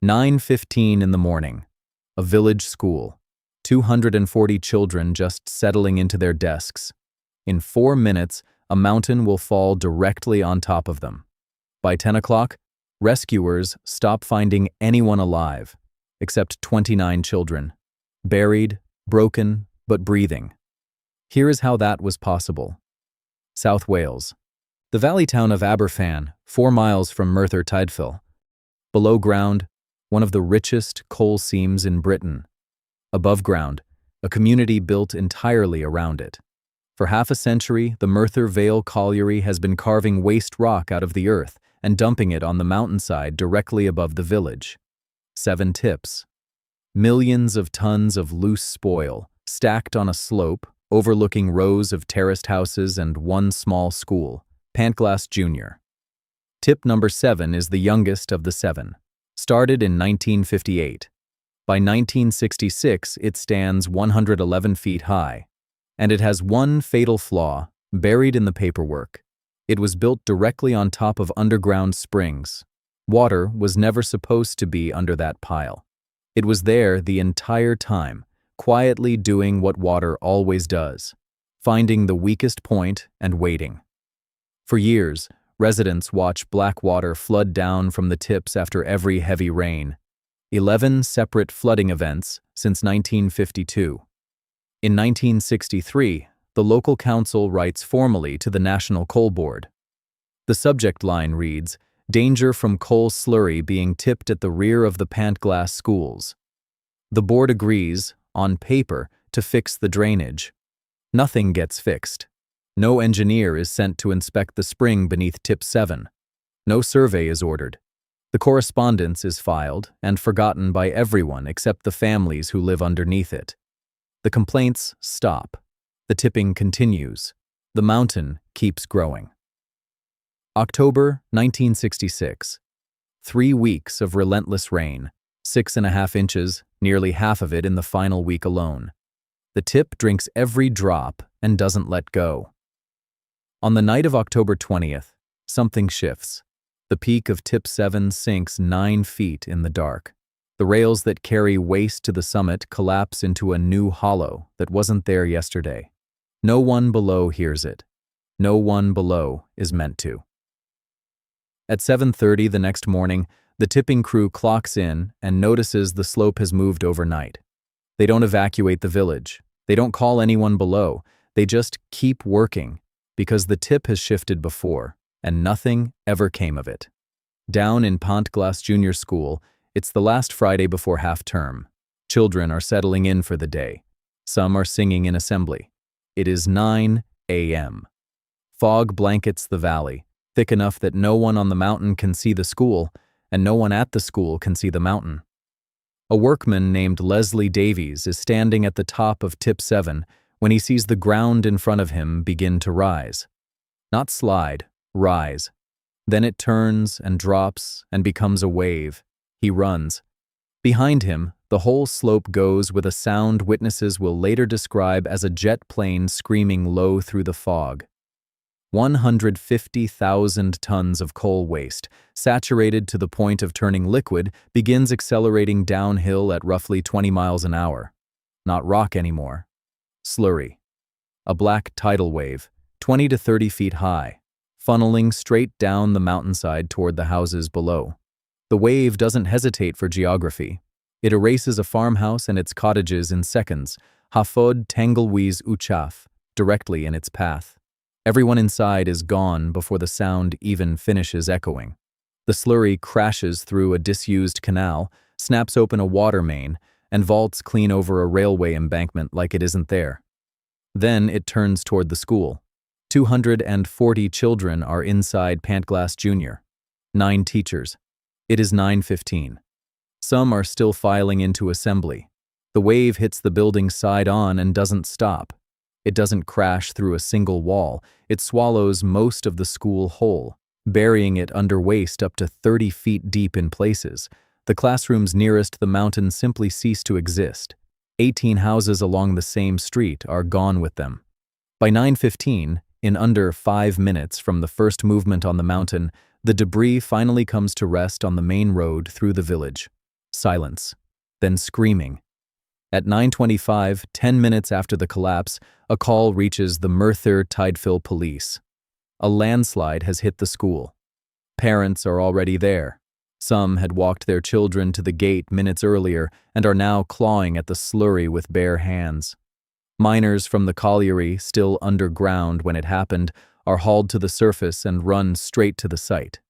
9:15 in the morning. A village school. 240 children just settling into their desks. In 4 minutes, a mountain will fall directly on top of them. By 10 o'clock, rescuers stop finding anyone alive, except 29 children. Buried, broken, but breathing. Here is how that was possible. South Wales. The valley town of Aberfan, 4 miles from Merthyr Tydfil. Below ground, one of the richest coal seams in Britain. Above ground, a community built entirely around it. For half a century, the Merthyr Vale Colliery has been carving waste rock out of the earth and dumping it on the mountainside directly above the village. 7 tips. Millions of tons of loose spoil, stacked on a slope, overlooking rows of terraced houses and one small school, Pantglas Junior. Tip number 7 is the youngest of the 7. Started in 1958. By 1966, it stands 111 feet high. And it has one fatal flaw, buried in the paperwork. It was built directly on top of underground springs. Water was never supposed to be under that pile. It was there the entire time, quietly doing what water always does, finding the weakest point and waiting. For years, residents watch black water flood down from the tips after every heavy rain. 11 separate flooding events since 1952. In 1963, the local council writes formally to the National Coal Board. The subject line reads, "Danger from coal slurry being tipped at the rear of the Pantglas schools." The board agrees, on paper, to fix the drainage. Nothing gets fixed. No engineer is sent to inspect the spring beneath tip 7. No survey is ordered. The correspondence is filed and forgotten by everyone except the families who live underneath it. The complaints stop. The tipping continues. The mountain keeps growing. October 1966. 3 weeks of relentless rain, 6.5 inches, nearly half of it in the final week alone. The tip drinks every drop and doesn't let go. On the night of October 20th, something shifts. The peak of tip 7 sinks 9 feet in the dark. The rails that carry waste to the summit collapse into a new hollow that wasn't there yesterday. No one below hears it. No one below is meant to. At 7:30 the next morning, the tipping crew clocks in and notices the slope has moved overnight. They don't evacuate the village. They don't call anyone below. They just keep working because the tip has shifted before, and nothing ever came of it. Down in Pantglas Junior School, it's the last Friday before half-term. Children are settling in for the day. Some are singing in assembly. It is 9 a.m. Fog blankets the valley, thick enough that no one on the mountain can see the school, and no one at the school can see the mountain. A workman named Leslie Davies is standing at the top of tip 7 when he sees the ground in front of him begin to rise. Not slide, rise. Then it turns and drops and becomes a wave. He runs. Behind him, the whole slope goes with a sound witnesses will later describe as a jet plane screaming low through the fog. 150,000 tons of coal waste, saturated to the point of turning liquid, begins accelerating downhill at roughly 20 miles an hour. Not rock anymore. Slurry. A black tidal wave, 20 to 30 feet high, funneling straight down the mountainside toward the houses below. The wave doesn't hesitate for geography. It erases a farmhouse and its cottages in seconds, hafod tanglewys uchaf, directly in its path. Everyone inside is gone before the sound even finishes echoing. The slurry crashes through a disused canal, snaps open a water main, and vaults clean over a railway embankment like it isn't there. Then it turns toward the school. 240 children are inside Pantglas Junior. 9 teachers. It is 9:15. Some are still filing into assembly. The wave hits the building side on and doesn't stop. It doesn't crash through a single wall. It swallows most of the school whole, burying it under waist up to 30 feet deep in places. The classrooms nearest the mountain simply cease to exist. 18 houses along the same street are gone with them. By 9:15, in under 5 minutes from the first movement on the mountain, the debris finally comes to rest on the main road through the village. Silence. Then screaming. At 9:25, 10 minutes after the collapse, a call reaches the Merthyr Tydfil police. A landslide has hit the school. Parents are already there. Some had walked their children to the gate minutes earlier and are now clawing at the slurry with bare hands. Miners from the colliery, still underground when it happened, are hauled to the surface and run straight to the site.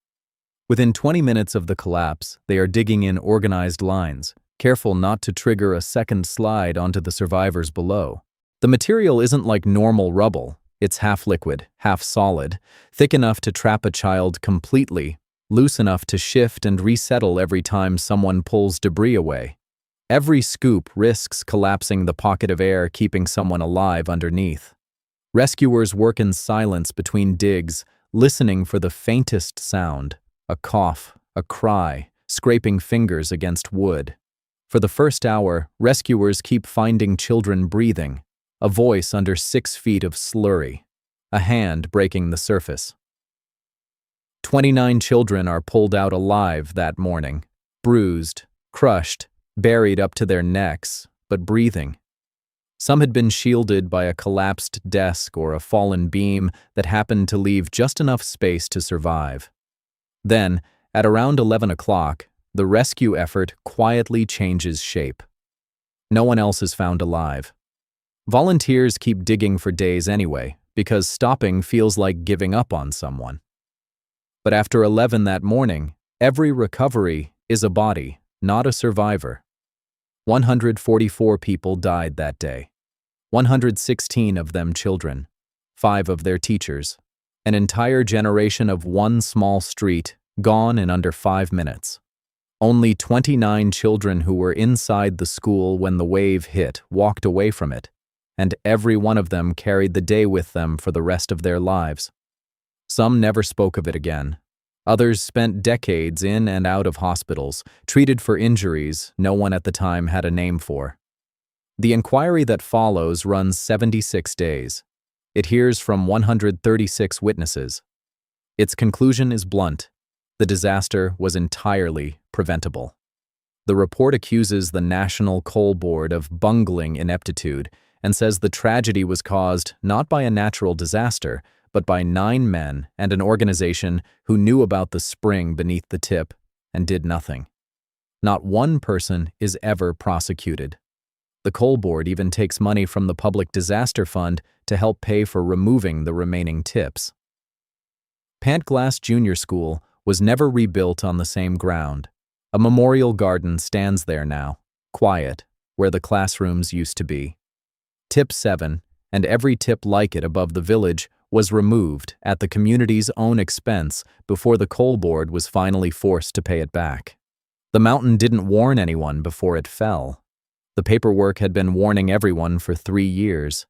Within 20 minutes of the collapse, they are digging in organized lines, careful not to trigger a second slide onto the survivors below. The material isn't like normal rubble. It's half liquid, half solid, thick enough to trap a child completely, loose enough to shift and resettle every time someone pulls debris away. Every scoop risks collapsing the pocket of air keeping someone alive underneath. Rescuers work in silence between digs, listening for the faintest sound, a cough, a cry, scraping fingers against wood. For the first hour, rescuers keep finding children breathing, a voice under 6 feet of slurry, a hand breaking the surface. 29 children are pulled out alive that morning, bruised, crushed, buried up to their necks, but breathing. Some had been shielded by a collapsed desk or a fallen beam that happened to leave just enough space to survive. Then, at around 11 o'clock, the rescue effort quietly changes shape. No one else is found alive. Volunteers keep digging for days anyway, because stopping feels like giving up on someone. But after 11 that morning, every recovery is a body, not a survivor. 144 people died that day. 116 of them children, 5 of their teachers. An entire generation of one small street, gone in under 5 minutes. Only 29 children who were inside the school when the wave hit walked away from it, and every one of them carried the day with them for the rest of their lives. Some never spoke of it again. Others spent decades in and out of hospitals, treated for injuries no one at the time had a name for. The inquiry that follows runs 76 days. It hears from 136 witnesses. Its conclusion is blunt. The disaster was entirely preventable. The report accuses the National Coal Board of bungling ineptitude and says the tragedy was caused not by a natural disaster, but by 9 men and an organization who knew about the spring beneath the tip and did nothing. Not one person is ever prosecuted. The Coal Board even takes money from the Public Disaster Fund to help pay for removing the remaining tips. Pantglas Junior School was never rebuilt on the same ground. A memorial garden stands there now, quiet, where the classrooms used to be. Tip 7, and every tip like it above the village, was removed at the community's own expense before the Coal Board was finally forced to pay it back. The mountain didn't warn anyone before it fell. The paperwork had been warning everyone for 3 years.